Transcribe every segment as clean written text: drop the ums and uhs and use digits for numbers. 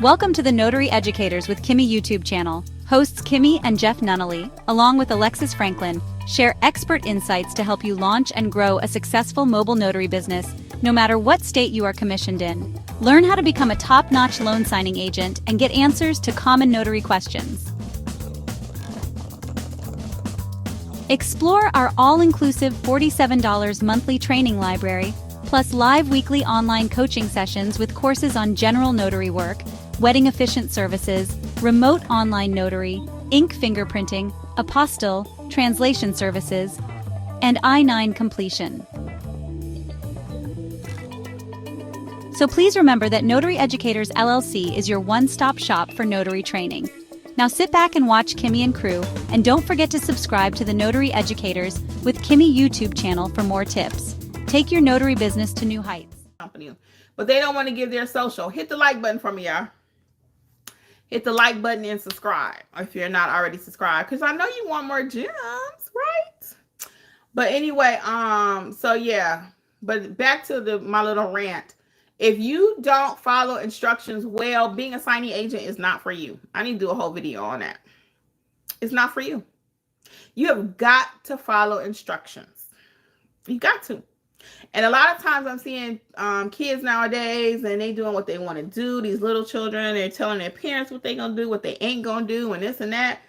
Welcome to the Notary Educators with Kimmi YouTube channel. Hosts Kimmi and Jeff Nunnally, along with Alexis Franklin, share expert insights to help you launch and grow a successful mobile notary business, no matter what state you are commissioned in. Learn how to become a top-notch loan signing agent and get answers to common notary questions. Explore our all-inclusive $47 monthly training library, plus live weekly online coaching sessions with courses on general notary work, wedding efficient services, remote online notary, ink fingerprinting, apostille, translation services, and I-9 completion. So please remember that Notary Educators LLC is your one-stop shop for notary training. Now sit back and watch Kimmi and crew, and don't forget to subscribe to the Notary Educators with Kimmi YouTube channel for more tips. Take your notary business to new heights. But they don't want to give their social. Hit the like button for me, y'all. Hit the like button and subscribe if you're not already subscribed, because I know you want more gems, right? But anyway, so yeah. But back to my little rant. If you don't follow instructions well, being a signing agent is not for you. I need to do a whole video on that. It's not for you. You have got to follow instructions. You got to. And a lot of times I'm seeing kids nowadays, and they doing what they want to do. These little children, they're telling their parents what they're going to do, what they ain't going to do, and this and that.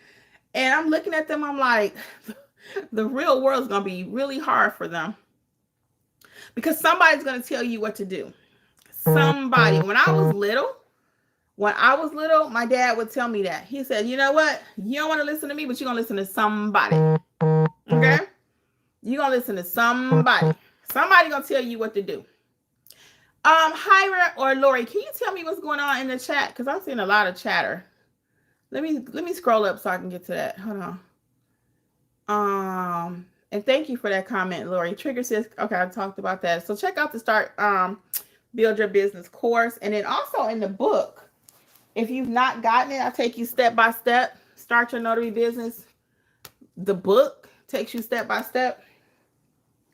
And I'm looking at them, I'm like, the real world is going to be really hard for them. Because somebody's going to tell you what to do. Somebody. When I was little, my dad would tell me that. He said, you know what? You don't want to listen to me, but you're going to listen to somebody. Okay? You're going to listen to somebody. Somebody going to tell you what to do. Hyra or Lori, can you tell me what's going on in the chat? Because I'm seeing a lot of chatter. Let me scroll up so I can get to that. Hold on. And thank you for that comment, Lori. Trigger says, okay, I talked about that. So check out the Start Build Your Business course. And then also in the book, if you've not gotten it, I'll take you step by step. Start Your Notary Business. The book takes you step by step.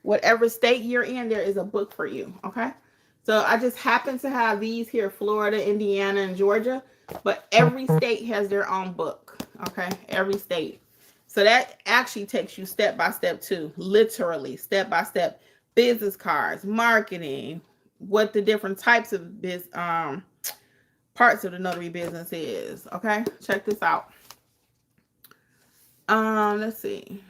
Whatever state you're in, there is a book for you. Okay. So I just happen to have these here, Florida, Indiana, and Georgia. But every state has their own book. Okay. Every state. So that actually takes you step by step too. Literally step by step. Business cards, marketing, what the different types of parts of the notary business is. Okay, check this out. Let's see.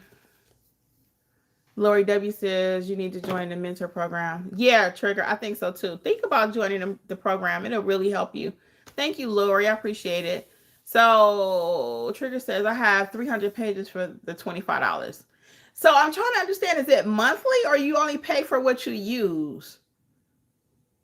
Lori W says you need to join the mentor program. Yeah, Trigger, I think so too. Think about joining the program. It'll really help you. Thank you, Lori. I appreciate it. So Trigger says I have 300 pages for the $25. So I'm trying to understand, is it monthly or you only pay for what you use?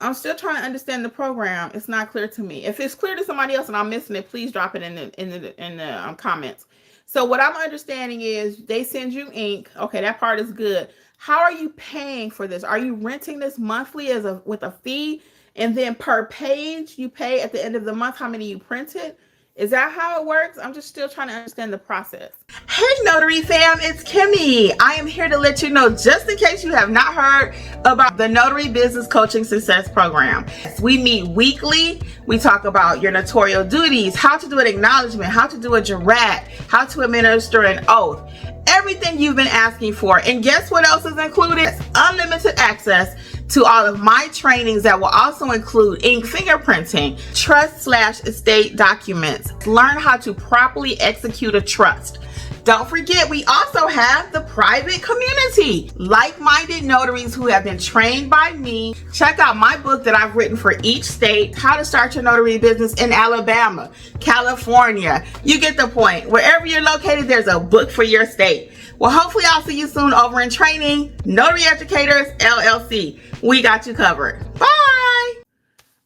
I'm still trying to understand the program. It's not clear to me. If it's clear to somebody else and I'm missing it, please drop it in the comments. So what I'm understanding is they send you ink. Okay, that part is good. How are you paying for this? Are you renting this monthly with a fee, and then per page you pay at the end of the month how many you printed? Is that how it works? I'm just still trying to understand the process. Hey, Notary fam, it's Kimmi. I am here to let you know, just in case you have not heard about the Notary Business Coaching Success Program. We meet weekly. We talk about your notarial duties, how to do an acknowledgement, how to do a jurat, how to administer an oath, everything you've been asking for. And guess what else is included? Unlimited access to all of my trainings that will also include ink fingerprinting, trust/estate documents, learn how to properly execute a trust. Don't forget, we also have the private community, like-minded notaries who have been trained by me. Check out my book that I've written for each state, How to Start Your Notary Business in Alabama, California. You get the point. Wherever you're located, there's a book for your state. Well, hopefully I'll see you soon over in training. Notary Educators LLC. We got you covered. Bye.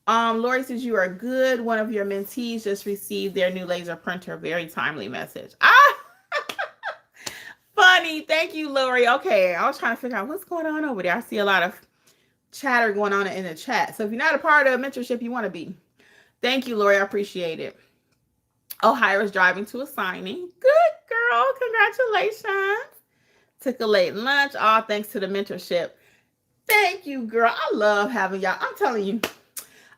Lori says you are good. One of your mentees just received their new laser printer. Very timely message. Funny. Thank you, Lori. Okay, I was trying to figure out what's going on over there. I see a lot of chatter going on in the chat. So if you're not a part of mentorship, you want to be. Thank you, Lori. I appreciate it. Ohio's driving to a signing. Good girl. Congratulations. Took a late lunch. All thanks to the mentorship. Thank you, girl. I love having y'all. I'm telling you,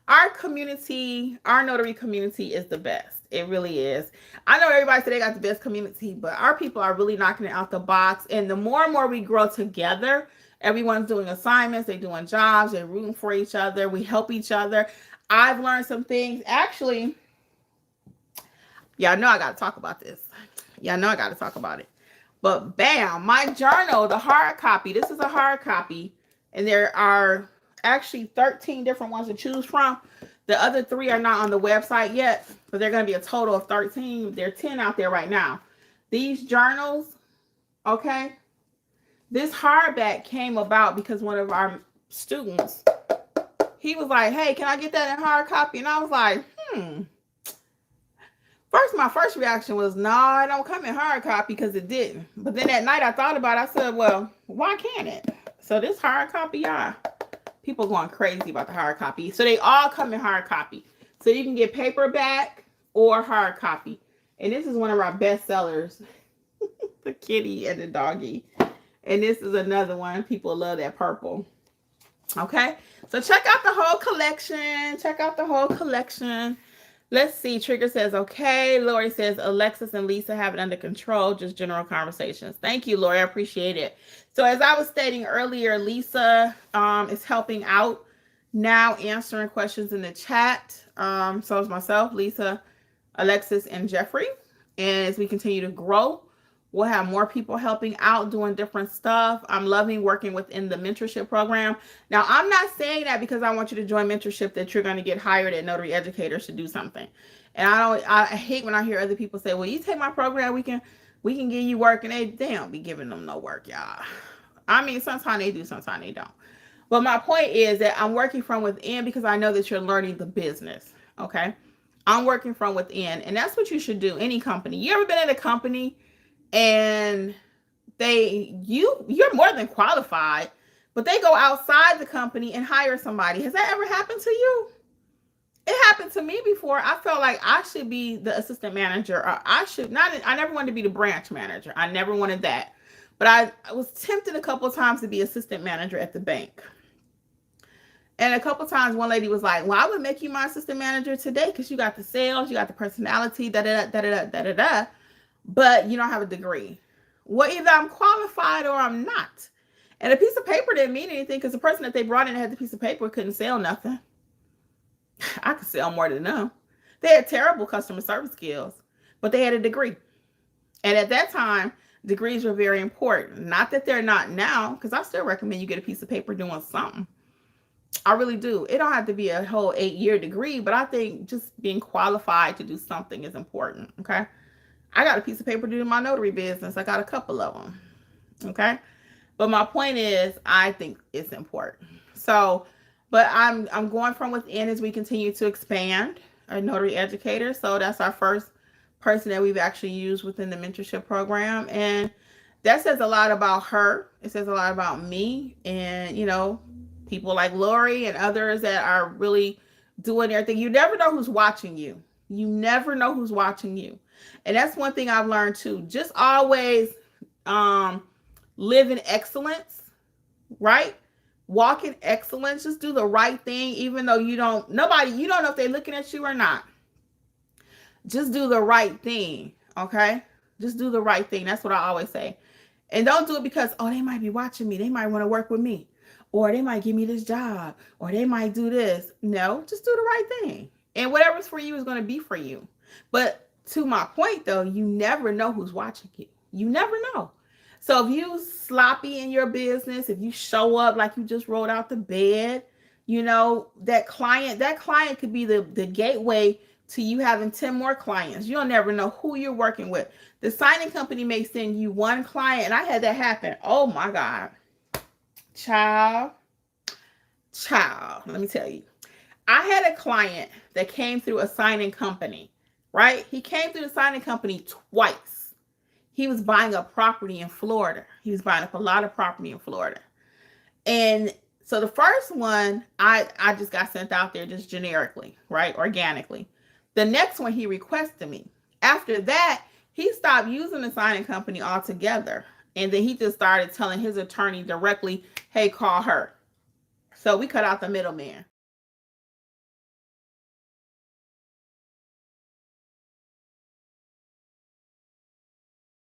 our community, our notary community is the best. It really is. I know everybody said they got the best community, but our people are really knocking it out the box. And the more and more we grow together, everyone's doing assignments, they're doing jobs, they're rooting for each other, we help each other. I've learned some things. Actually, y'all know I got to talk about this. Y'all know I got to talk about it. But bam, my journal, the hard copy, this is a hard copy. And there are actually 13 different ones to choose from. The other 3 are not on the website yet, but they're going to be a total of 13. There are 10 out there right now. These journals, okay, this hardback came about because one of our students, he was like, hey, can I get that in hard copy? And I was like, my first reaction was, no, it don't come in hard copy, because it didn't. But then at night I thought about it. I said, well, why can't it? So this hard copy, y'all, people going crazy about the hard copy. So they all come in hard copy. So you can get paperback or hard copy. And this is one of our best sellers, the kitty and the doggy. And this is another one. People love that purple. Okay. So check out the whole collection. Check out the whole collection. Let's see. Trigger says, okay. Lori says, Alexis and Lisa have it under control. Just general conversations. Thank you, Lori. I appreciate it. So as I was stating earlier, Lisa is helping out now, answering questions in the chat. So is myself, Lisa, Alexis, and Jeffrey. And as we continue to grow, we'll have more people helping out, doing different stuff. I'm loving working within the mentorship program. Now, I'm not saying that because I want you to join mentorship that you're going to get hired at Notary Educators to do something. And I hate when I hear other people say, well, you take my program, we can give you work. And they don't be giving them no work, y'all. I mean, sometimes they do, sometimes they don't. But my point is that I'm working from within because I know that you're learning the business. Okay. I'm working from within, and that's what you should do. Any company. You ever been at a company and you're more than qualified, but they go outside the company and hire somebody? Has that ever happened to you? It happened to me before. I felt like I should be the assistant manager, or I never wanted to be the branch manager. I never wanted that. But I was tempted a couple of times to be assistant manager at the bank. And a couple of times one lady was like, well, I would make you my assistant manager today because you got the sales, you got the personality, da-da-da-da-da-da-da, but you don't have a degree. Well, either I'm qualified or I'm not. And a piece of paper didn't mean anything because the person that they brought in that had the piece of paper couldn't sell nothing. I could sell more than them. They had terrible customer service skills, but they had a degree. And at that time, degrees were very important. Not that they're not now, because I still recommend you get a piece of paper doing something. I really do. It don't have to be a whole 8-year degree, but I think just being qualified to do something is important. Okay. I got a piece of paper to do my notary business. I got a couple of them. Okay. But my point is, I think it's important. So, but I'm going from within as we continue to expand our notary educator. So that's our first person that we've actually used within the mentorship program. And that says a lot about her. It says a lot about me, and, people like Lori and others that are really doing their thing. You never know who's watching you. You never know who's watching you. And that's one thing I've learned too. Just always live in excellence, right? Walk in excellence. Just do the right thing, even though you don't know if they're looking at you or not. Just do the right thing, okay? Just do the right thing. That's what I always say. And don't do it because, oh, they might be watching me. They might want to work with me. Or they might give me this job. Or they might do this. No, just do the right thing. And whatever's for you is going to be for you. But to my point, though, you never know who's watching you. You never know. So if you sloppy in your business, if you show up like you just rolled out the bed, that client could be the gateway to you having 10 more clients. You'll never know who you're working with. The signing company may send you one client, and I had that happen. Oh my God. Child, let me tell you. I had a client that came through a signing company, right? He came through the signing company twice. He was buying a property in Florida. He was buying up a lot of property in Florida. And so the first one, I just got sent out there just generically, right? Organically. The next one, he requested me. After that, he stopped using the signing company altogether. And then he just started telling his attorney directly, hey, call her. So we cut out the middleman.